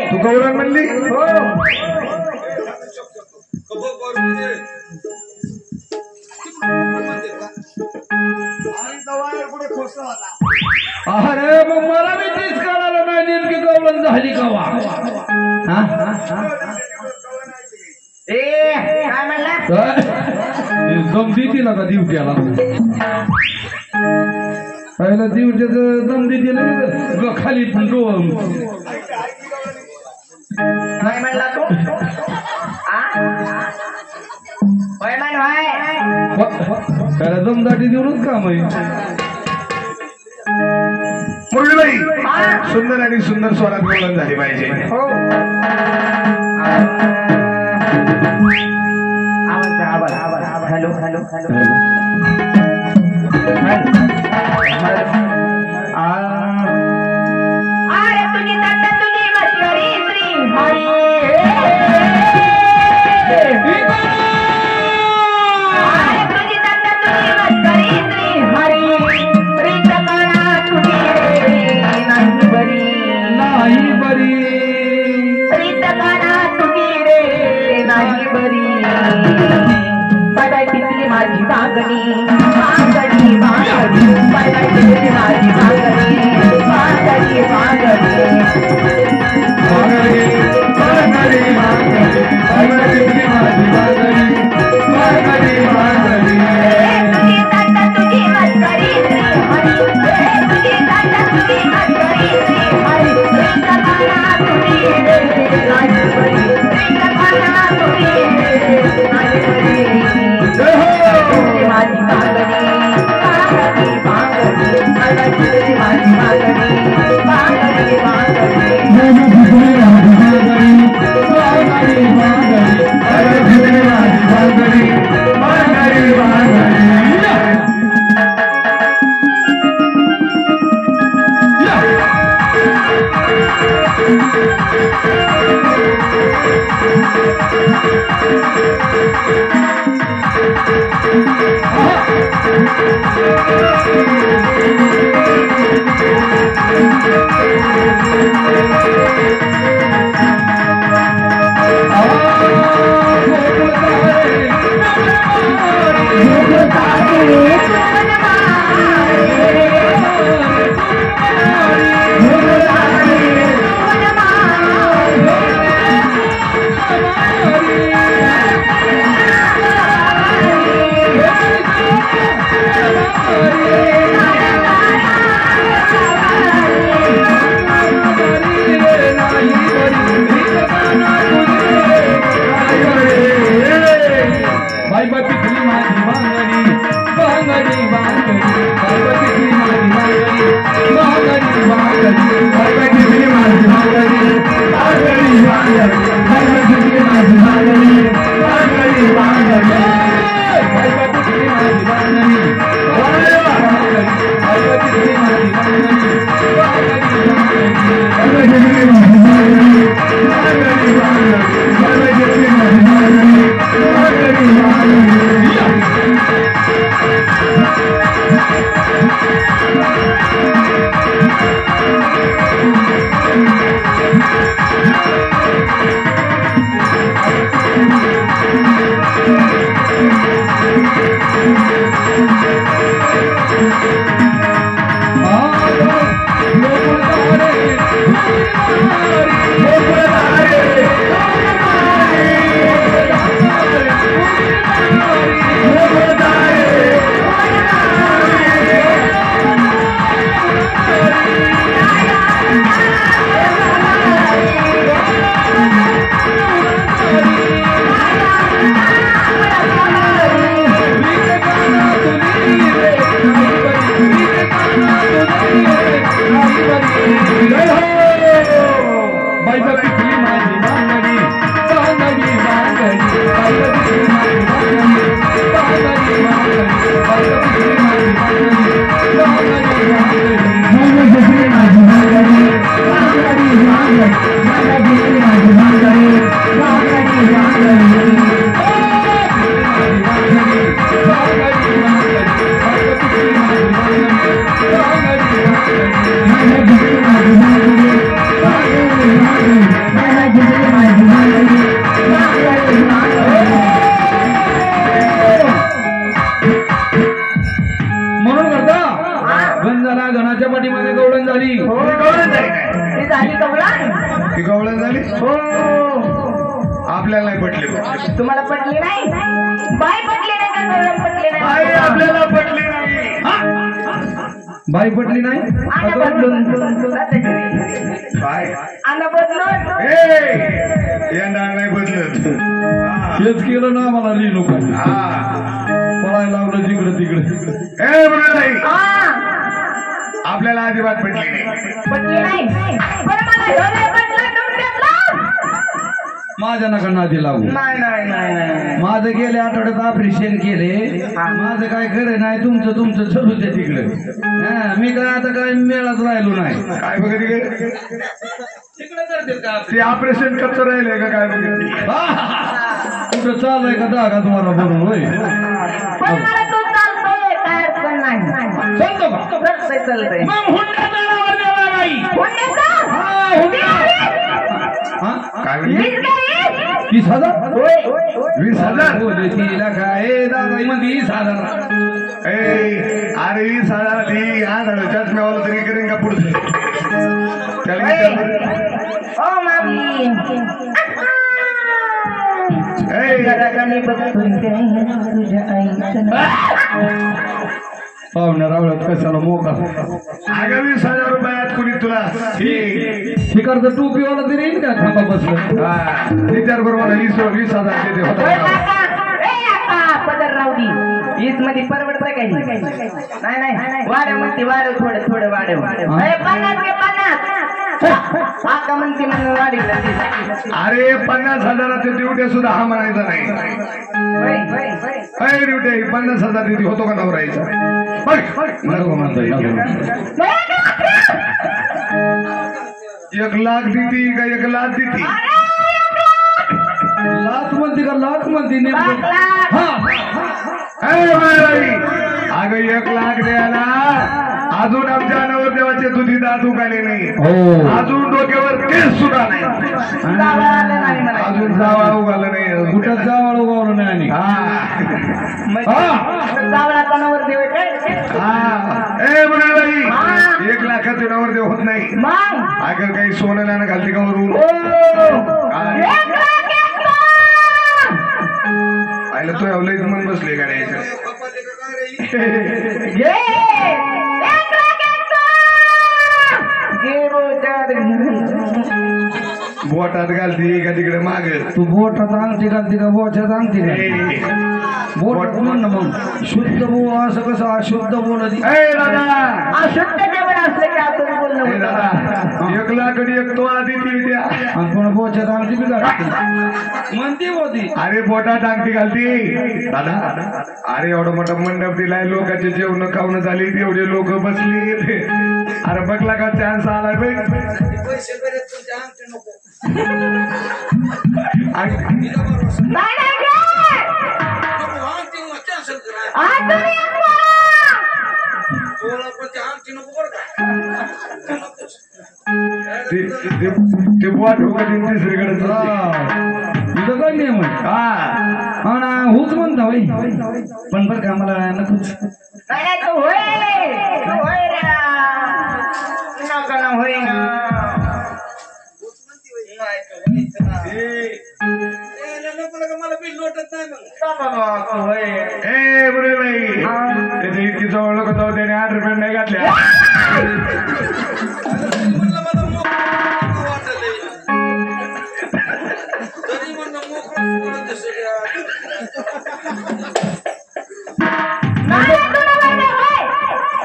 तू गवळण म्हणली अरे मग मला मी तेच कळालं नाही नेमकी गवळण झाली कवा काय म्हणला दम देते ना का दिवट्याला पहिला दिवट्याचं दम देते खाली काय म्हणला तू त्याला दमदाटी देऊनच काम आहे मुरलीबाई सुंदर आणि सुंदर स्वरात गवळण झाली पाहिजे हो हॅलो हॅलो हॅलो अरे तुझी तट्टा तुझी मस्करी श्री हरी अरे तुझी तट्टा तुझी मस्करी श्री हरी प्रीत करा तुझी नाही बरी नाही बरी प्रीत करा तुझी रे नाही बरी बडायची माझी बागणी बागणी बागणी बडायची माझी बागणी बागणी बागणी तुझी तट्टा तुझी मस्करी श्री हरी तुझी तट्टा तुझी मस्करी श्री हरी प्रीत करा तुझी रे नाही बरी प्रीत करा तुझी रे नाही बरी माझी बागणी बागणी बागणी बडायची माझी बागणी बागणी गणाच्या पाठीमध्ये गवळण झाली. झाली कवळण. ती गवळण झाली. हो आपल्याला नाही पटली. तुम्हाला पटली नाही. बाय पटली नाही का गवळण पटली नाही. आपल्याला पटली नाही. बाई पटली नाही. आना बदलून काय आना बदलून येणार नाही बदलत. हेच केलं ना मला ली लोक पळायला लावलं जिकडे तिकडे. आपल्याला अजिबात पटली नाही. पटली नाही. पण मला हे पटलं तुमच्यातलं. माझ्या नका नादी लागू. नाही नाही नाही. माझं गेल्या आठवड्यात ऑपरेशन केले. माझं काय खरं नाही. तुमचं चलूच आहे तिकडे. मी काय आता काय मेळात राहिलो नाही. काय बघ तिकडे करतील का ते ऑपरेशन कसं राहिलंय का काय बघ. कुठं चाललंय का दागा तुम्हाला बोलून होय. पण मला तो चालतोय काय अडचण नाही. चालतो का चालतंय. मग हुंडा जनावर देवा बाई. हुंड्याचा? काय 20,000. 20,000 तिला काय दादा मध्ये 20,000. अरे 20,000 ती चष्म्यावाला तरी करेन का पुढचं. ओ मामी तुझ्या आईचं पाहुण्या रावळ्यात कशाला मोका. अगं 20,000 रुपयात कुणी तुला शिकारचं टोपीवाला तरी येईल का खांबा बसलं. विचार बरोबर 20,000 देते होता. पदर रावडी ईद मध्ये परवडतंय काही नाही. वाढव म्हणते वाढव थोडं वाढव. 50 घे 50. आका म्हणते म्हणून वाढीला. अरे 50,000च्या ड्युट्या सुद्धा हा म्हणायचा नाही. ड्युट्या 50,000 देते होतो का नवरायचा. नको म्हणतोय. 1,00,000 देती का 1,00,000 देती. लाख म्हणते का लाख म्हणते. अगं 1,00,000 द्यायला अजून आमच्या नवरदेवाचे दुधी दात उगाले नाही. अजून डोक्यावर केस सुद्धा नाही. अजून जावळ उगालं नाही. कुठं जावळ उगवलं नाही. जावळाचा नवरदेव बाई 1,00,000चे नवरदेव होत नाही. अगं काही सोनं नाणं घालते का वरून. आयला तो एवढं मन बसले गाड्याचं. बोटात घालती का तिकडे माग. तू बोटात अंगठी घालते का बोटात अंगठी घालते. बोट म्हण ना मग. शुद्ध बोल असं कसं अशुद्ध बोलत. अशुद्ध जेवण असलं की आपण बोलणं. 1,00,000 एक तोळा देते त्या. आपण बोटात अंगठी बी घालते म्हणते होती. अरे बोटात अंगठी घालती दादा. अरे एवढं मोठं मंडप दिलाय. लोकांचे जेवण खावणं झाली. एवढे लोक बसली. अरे बघला का चान्स आलाय बाई. ते बोट हो कधी तिसरीकडे. तुझं काय नाही म्हण. हा ना होच म्हणता होय. पण बरं का मला नकोच. त्याच्या इतकी जवळ लोक जाऊ त्याने 8 रुपये नाही घातल्या.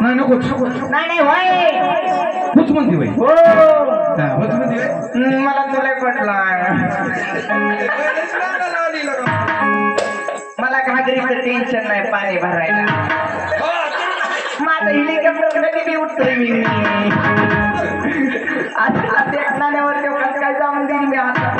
नाही नकोच. नाही होय. होच म्हणते बाई. होच म्हणते. मला तुला पटला. मला घागरीचं टेन्शन नाही पाणी भरायला. हेलिकॉप्टर मध्ये उठतोय मी आता त्या नाण्यावर काय जाऊन देईन मी आता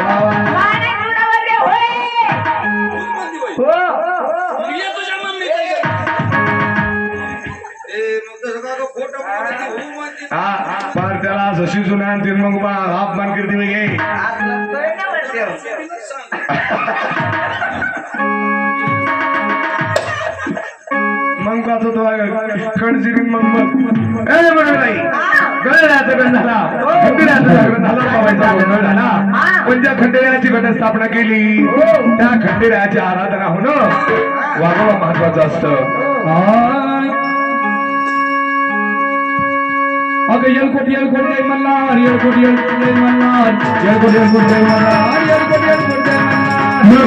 पार त्याला असं शिजून आणतील मग अपमान करते मी घे मग पाहतो तो खडजिरी मग बरोबर नाही गळण्याचा गण झाला खंडेराचा लग्न झालं बाबाचा गोंधळ झाला पण ज्या खंडेराची घटस्थापना केली त्या खंडेराची आराधना होणं वागवा महत्वाचं असतं अगं येलकोट जय मल्हार येलकोट जय मल्हार येलकोट जय मल्हार येलकोट जय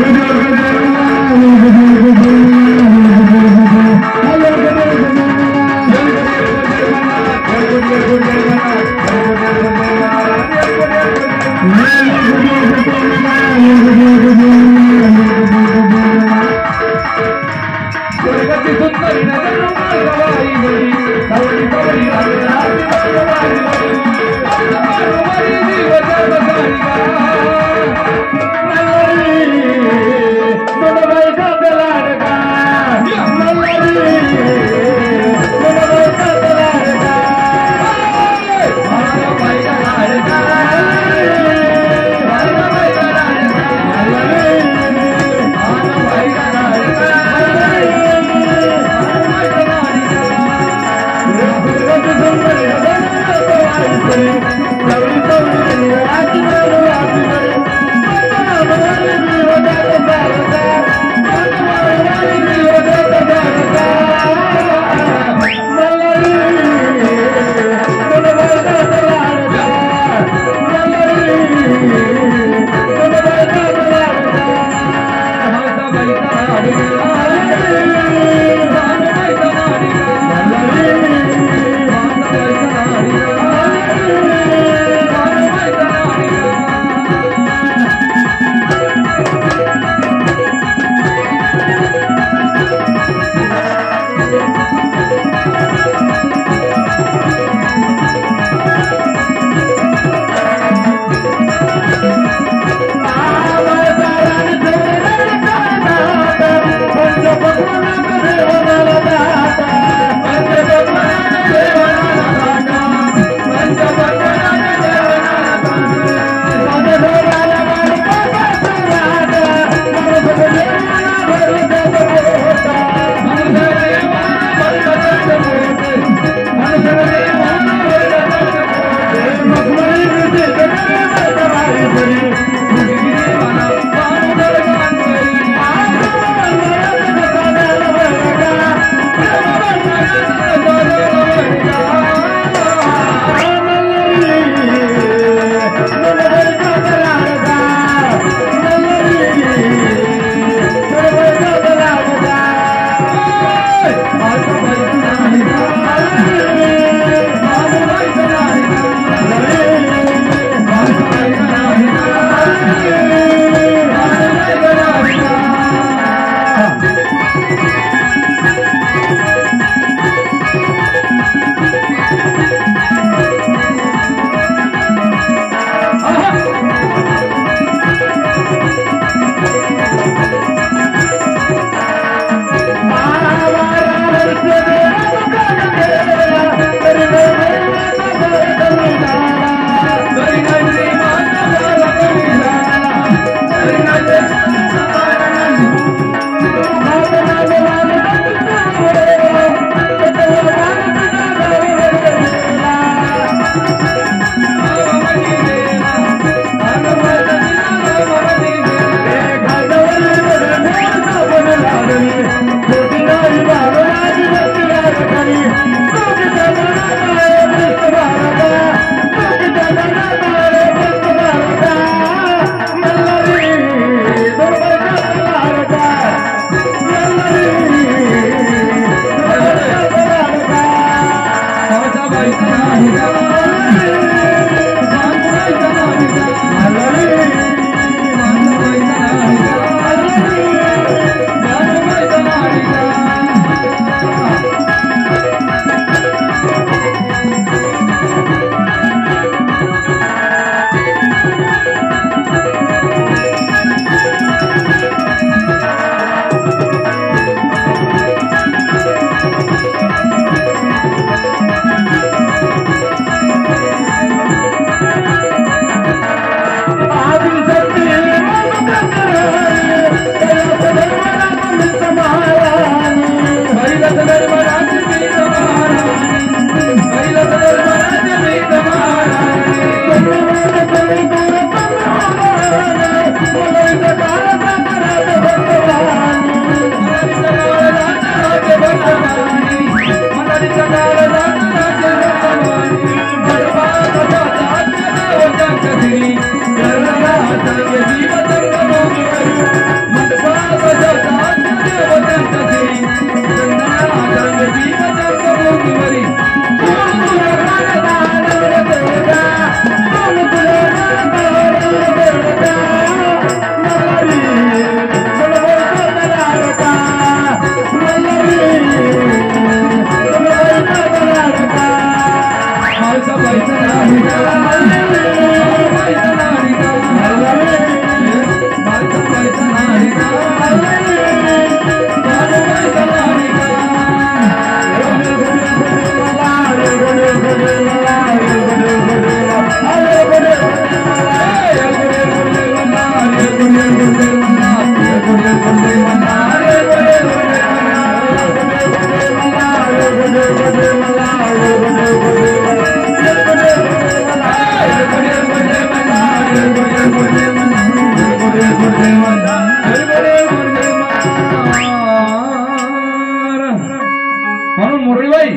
म्हणून मुरळीबाई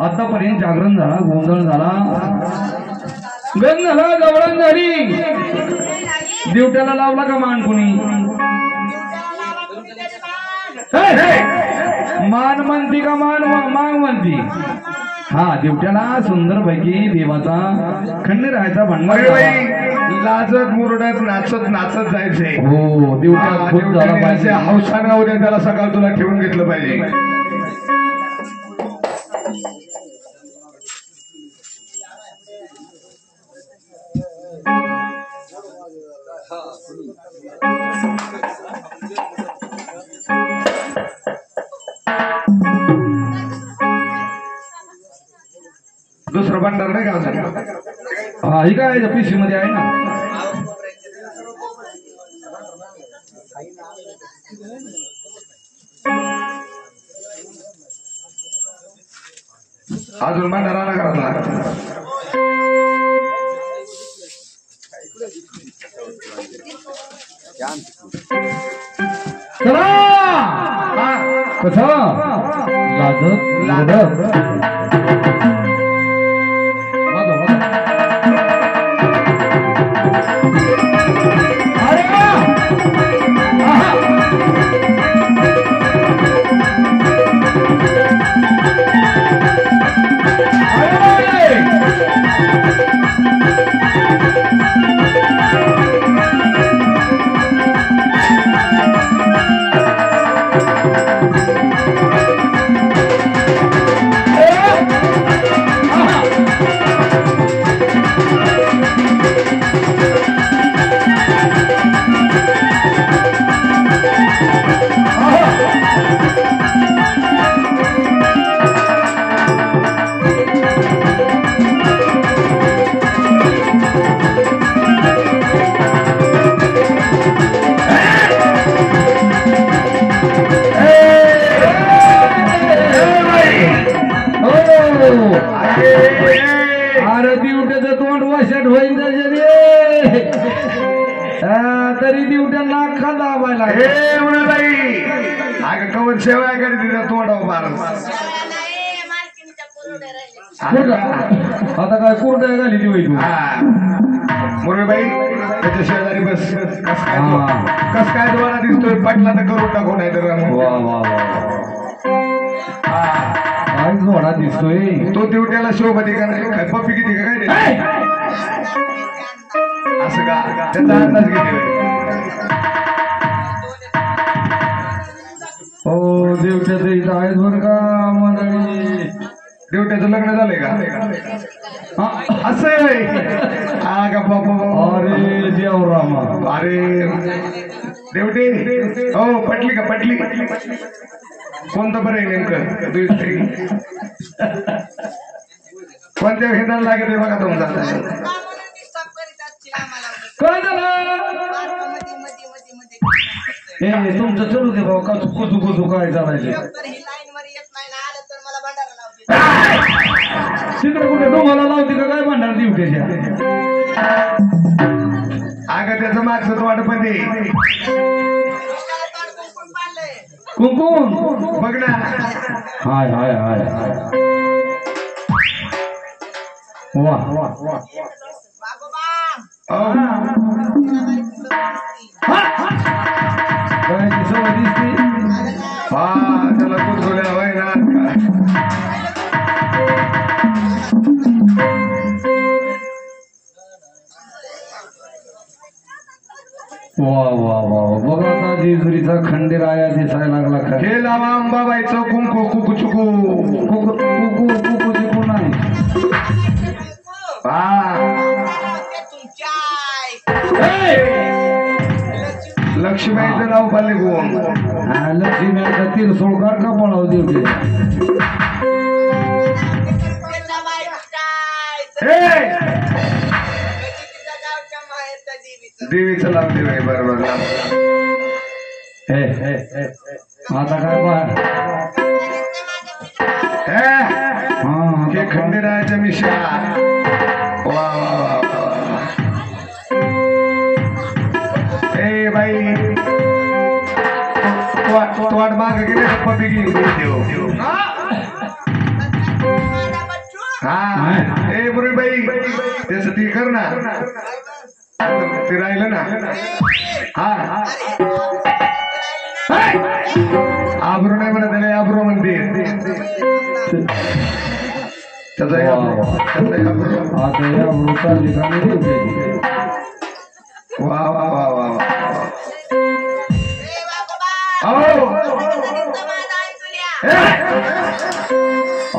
आतापर्यंत जागरण झाला, गोंधळ झाला, गण झाला, गवळण झाली, दिवट्याला लावला का मान कुणी? मान म्हणती का माग म्हणती? हा, दिवट्याला सुंदर पैकी देवाचा खंडेरायाचा भंडार लाजत मुरडत नाचत नाचत जायचे. हो, दिवट्या खूप झाला पाहिजे. हौसाना उद्या त्याला सकाळ तुला ठेवून घेतलं पाहिजे. दुसरं भंडार नाही का अजून? हा, ही काय पिशी मध्ये आहे ना. अजून भंडार आला घरातला. चला कसं लाजत तरी दिवट्या नाक खादा आवायला. हे मुरळीबाई अगं कवर शेवाय करी तिथं तोंडावर मारस. आता काय कुरड्या घाली ती वैतू. मुरळीबाई त्याच्या शेजारी बस. कस काय तुम्हाला दिसतोय? पटला तर करून टाकू नाही तर. वा वा वा, काय जोडा दिसतोय. तो दिवट्याला शोभती का नाही? काय पप्पी किती का काय असं का? त्याचा अंदाज किती? हो, दिवट्याचं इथं आहेत बरं का मंडळी. दिवट्याचं लग्न झालंय का? असं आहे का बाबा? अरे देवरामा, अरे देवटे हो, पटली का? पटली. कोणतं बरं आहे नेमकं? कोणत्या घेताना लागत आहे बघा तुमचा. काय झालं? हे तुमचं चलू दे भाऊ. का कुजू कुजू काय चालायचं तिकडे? कुठे डोंगाला लावते का काय भांडार दिवट्याच्या? अगं त्याचं मागचं वाट पण ते कुंकुम बघ ना. हाय हाय हाय हाय, वा वा वा. काय सवय दिसते. हा, त्याला कुठल्या वय ना. वा वा वा, बघा आता जेजुरीचा खंडेराया दिसायला लागला. हे लावा अंबाबाईचं कुंकू कुकू चुकू कुकू कुकू कुकू चिकू नाही. लक्ष्मीचं नाव पाले गोम. लक्ष्मीचा तिरसोळकार का पळाव देवते. देवीचं नाव देव आहे. बरोबर. आता काय पहा, हे खंडेरायाच्या मिश्रा. वा वा वा. ए बाई, तोड माग गेले पप्पी घेऊन देव. हा ए मुरळीबाई त्याचं ती कर ना ते राहिलं ना हा आब्रू नाही म्हणत त्याला आब्रू म्हणते त्याचा वा वा वा वा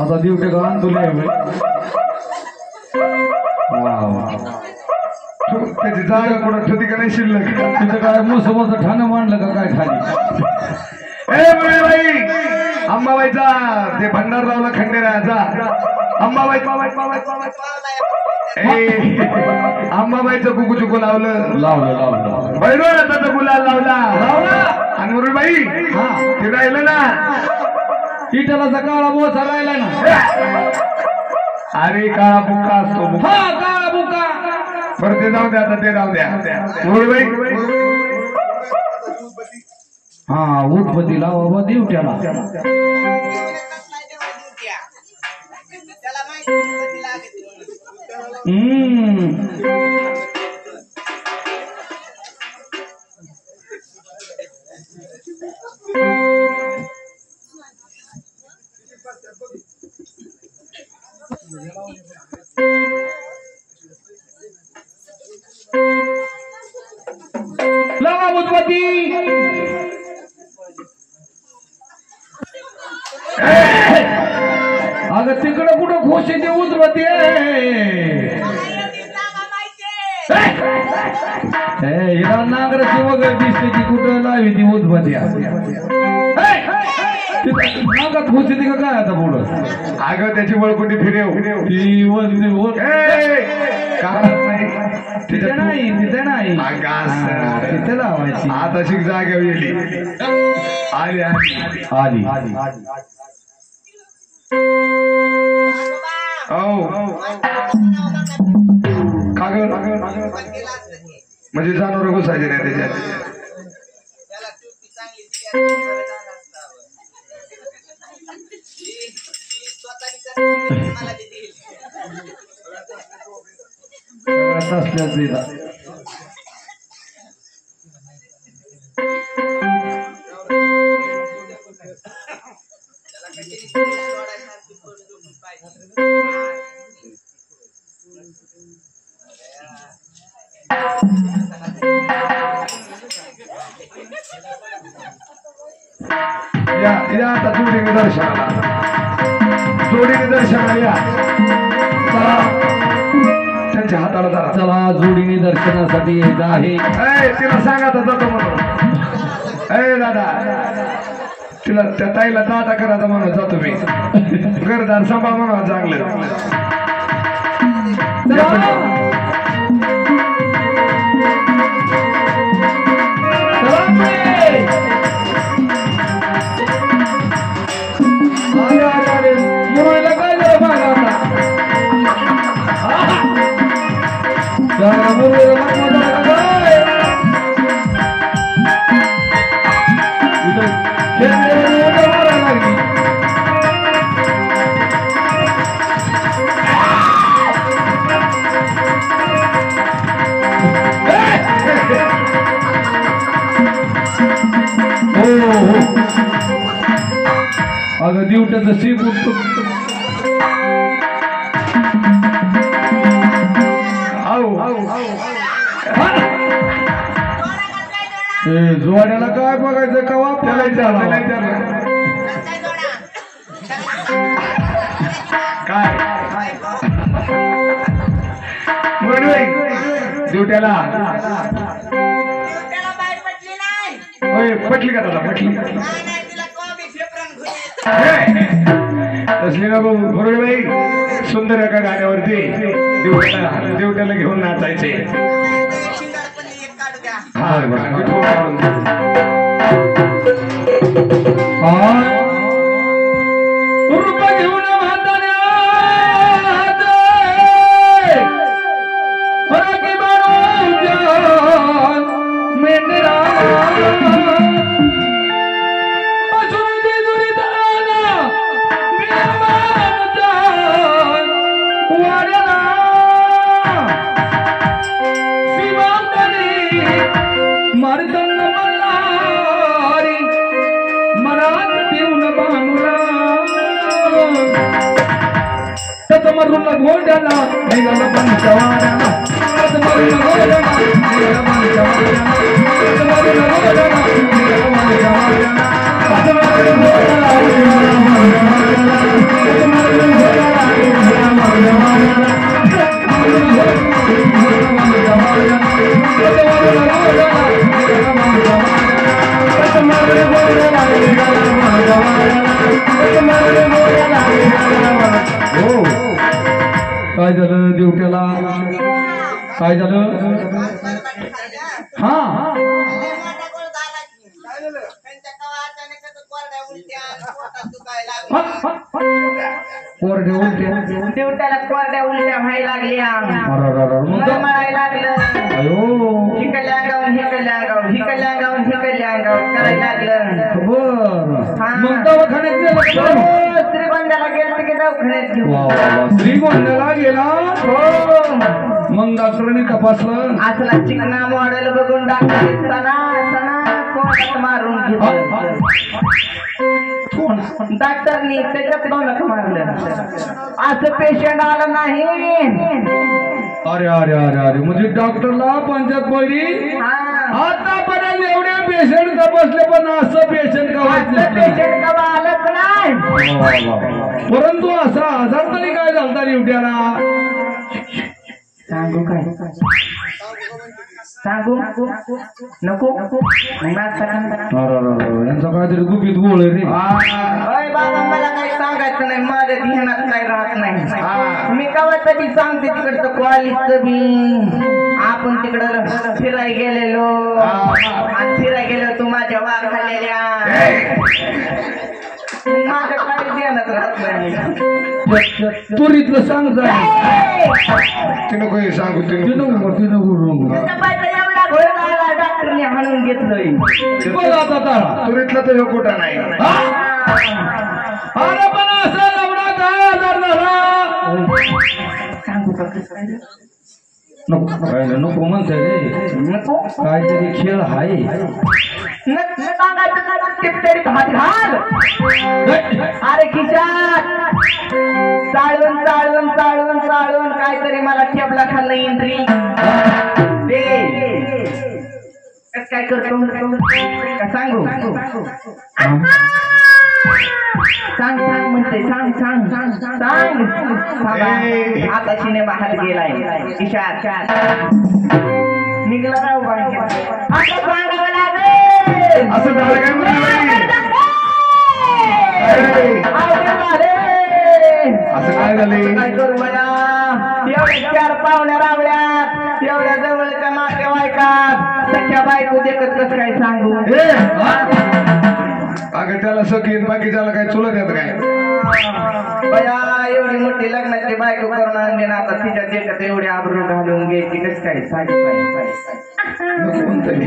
आता दिवटे का तुला त्याची जागा कुठं ठेवती का नाही शिल्लक तिथं काय मोसमोस ठाणं मांडलं का काय खाली ए मुरळीबाई अंबाबाईचा ते भंडाररावला खंडेरायाचा अंबाबाई अंबाबाईचं कुकू चुकू लावलं लावलं बैरवनाथाचा गुलाल लावला आणि मुरळीबाई ते राहिलं ना इटलाचा काळा मोसा राहिला ना अरे काळा बुक्का असतो हा काळा बुका बरं ते जाऊ द्या आता ते राहू द्या मुरळीबाई हा उठपती लावा बा दिवट्याला लावा उठपती अगं तिकडं कुठं खोश येते उजवते हिरा नांगराची वगैरे दिसते ती कुठं लावी ती उजवत्या नांगात खोश येते का काय आता पुढं अगं त्याची वळकुंडी फिरेव ती वजनी तिथे नाही तिथे नाही तिथे लावायची आता शिक जाग्यावर गेली आली आली म्हणजे जनावर घुसायचे नाही त्याच्यात या आता जोडीने दर्शनाला या त्यांच्या हाताला जरा चला जोडीने दर्शनासाठी येत आहे तिला सांगा तर जातो म्हणून ए दादा तिला त्या ताईला दादा करायचा म्हणून जातो मी घरदार सांभाळ म्हणून चांगलं अगं दिवट्याचं सीप उठतो जोड्याला काय बघायचं कवा काय दिवट्याला पटली का दादा पटली तसली ना मुरळीबाई सुंदर एका गाण्यावरती दिवट्याला घेऊन नाचायचे घेऊन मारून गोंड्याला निघाला पंचवाड्याला हात मारून गोंड्याला निघाला पंचवाड्याला हात मारून गोंड्याला निघाला पंचवाड्याला हात मारून गोंड्याला काय झालं देवट्याला काय झालं हा कोरडे उलट्या देवट्याला कोरड्या उलट्या व्हायला लागल्या मग मळायला लागलं अयो हिकडल्या अंगावर हिकडल्या अंगावर हिकडल्या अंगावर हिकडल्या अंगावर करायला लागलं बर मग दवाखान्यात गेला श्रीगोंद्याला गेलं की दवाखान्यात घेऊन श्रीगोंद्याला गेला हो मग डॉक्टरांनी तपासलं असला चिकना मॉडेल बघून डॉक्टर सणा कोणात मारून घेतलं डॉक्टरनी त्याच्यात कोणात मारलं असं पेशंट आलं नाही अरे अरे अरे अरे म्हणजे डॉक्टरला पंचायत पडली आतापर्यंत एवढे पेशंट तपासले पण असं पेशंट पेशंट कवा आलंच नाही परंतु असा आजार तरी काय झालता निवट्याला सांगू काय सांगू नको यांचा काहीतरी गुपित गोळ रे बाबा मला काही सांगायचं नाही माझ्या ध्यानात काही राहत नाही मी कवा तरी सांगते तिकडचं कॉलेजचं बी आपण तिकडं फिराय गेलेलो आणि फिराय गेलो तू माझ्या वाघ खाल्लेल्या माझं काही ध्यानात राहत नाही तुरीतलं सांग ते नको हे सांगू ते डॉक्टरने हाणून घेतलंय बघ आता तारा तुरीतला तर खोटा नाही अरे पण असं एवढा काय आजार झाला सांगू का नको म्हणताय रे नको काहीतरी खेळ आहे अरे खिशात चाळून चाळून चाळून चाळून काहीतरी मला ठेपला खाल्लं इंद्री काय करतो का सांगू सांग सांग म्हणते सांग सांग सांग सांग आता सिनेमा हात गेलाय खिशात निघला राव आता सांगावं लागेल असं झालं काय म्हणलं असं काय झाले काय करू मला एवढ्या 4 पाहुण्या रावल्यात एवढ्या जवळच्या नातेवाईकात सख्या बायको देखत कसं काय सांगू अगं त्याला सगळी बाकीच्याला काय चुलत येत काय बया एवढी मोठी लग्नाची बायको करून आणली ना आता तिच्या देखत एवढी आबरू घालून घ्यायची कसं काय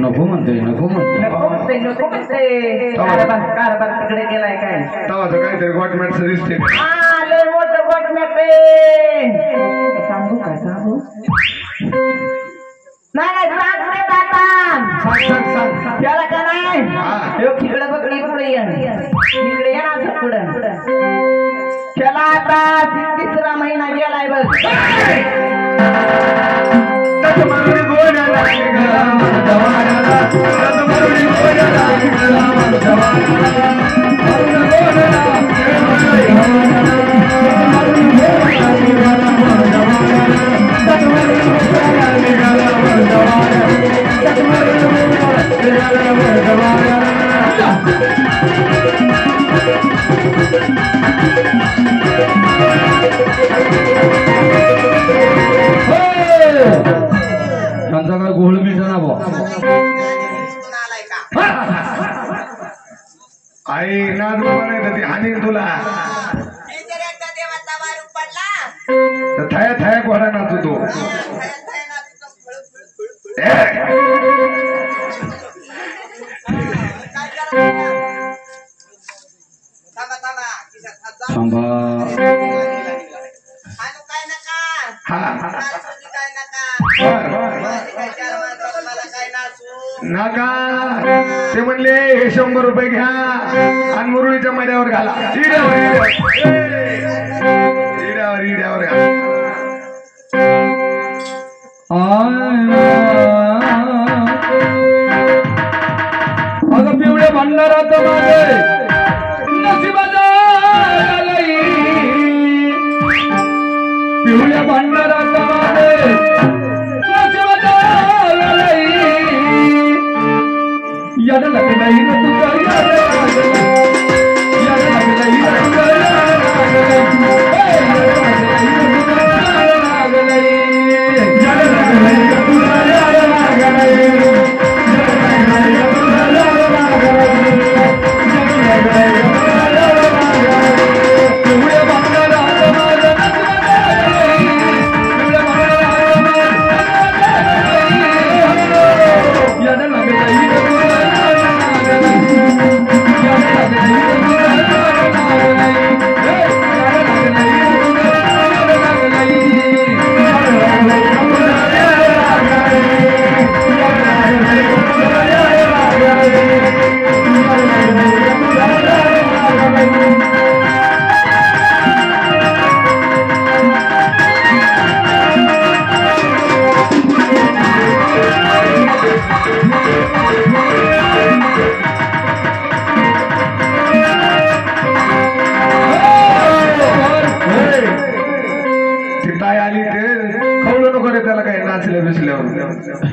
नको म्हणते नको म्हणते नको म्हणते कारभार तिकडे गेलाय काय तवाचं काहीतरी गॉटमॅटचं दिसते आलं मोठं गोठण्यात सांगू का सांगू नाही सांगते त्याला का नाही तिकडे बघडी पुढे इकडे ये ना पुढं त्याला आता 3रा महिना गेलाय बघ त्यांचा काय गोळ मिळतं ना भाऊ आई नाद नाही ती हानी तुला थया थया घोडा नाचू तो नाका ते म्हणले हे 100 रुपये घ्या आणि मुरळीच्या मड्यावर घाला इड्यावर इड्यावर घाला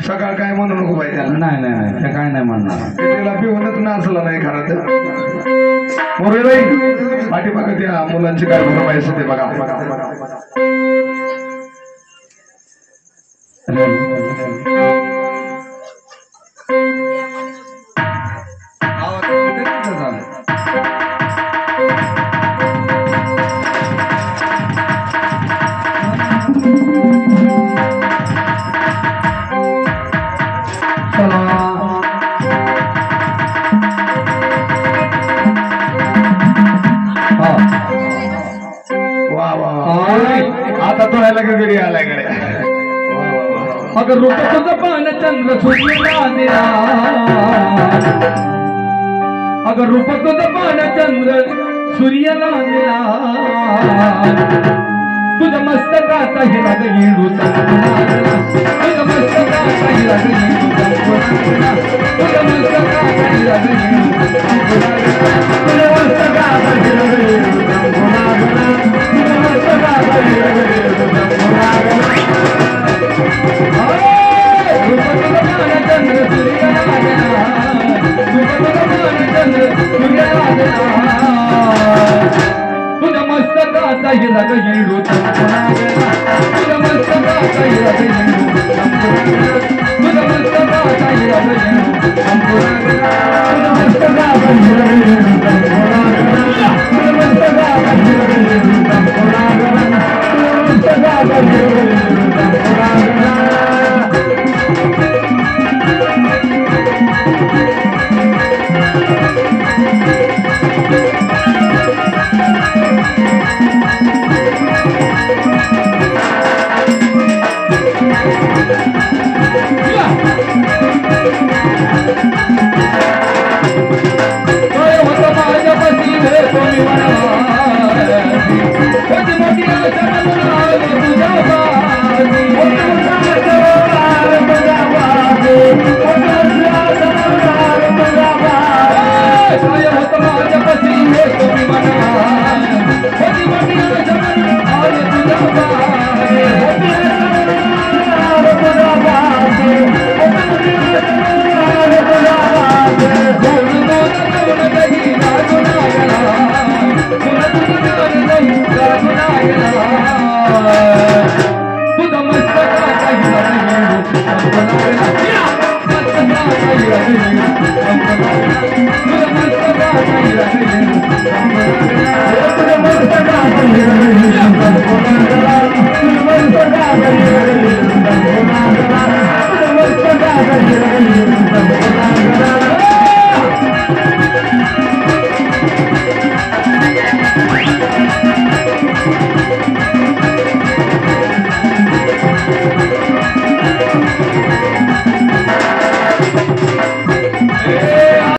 सकाळ काय म्हणू नको पाहिजे त्याला. नाही नाही नाही ते काय नाही म्हणणार. त्याला पिऊनच नाचला नाही खरं तर. मोरे बाई पाठीमागं त्या मुलांची काय भरपाई असते बघा. आता तो ह्याला घरी आलाय कडे. अगर रूपाचं पान चंद्र सूर्याला दिला, अगर रूपाचं पान चंद्र सूर्याला दिला, तुझ्या मस्तकाचा हिरा येडू संकुला, तुझ्या मस्तकाचा हिरा येडू संकुला, तुझ्या मस्तकाचा हिरा येडू संकुला, तुझ्या मस्तकाचा हिरा येडू संकुला, तुझ्या मस्तकाचा हिरा येडू संकुला. चंद्र सूर्याला दिला, चंद्र सूर्याला दिला, तुझ्या मस्तकाचा हिरा येडू संकुला, तुझ्या मस्तकाचा हिरा येडू संकुला, तुझ्या मस्तकाचा हिरा येडू संकुला, तुझ्या मस्तकाचा हिरा येडू संकुला, तुझ्या मस्तकाचा हिरा येडू संकुला, तुझ्या मस्तकाचा हिरा येडू संकुला.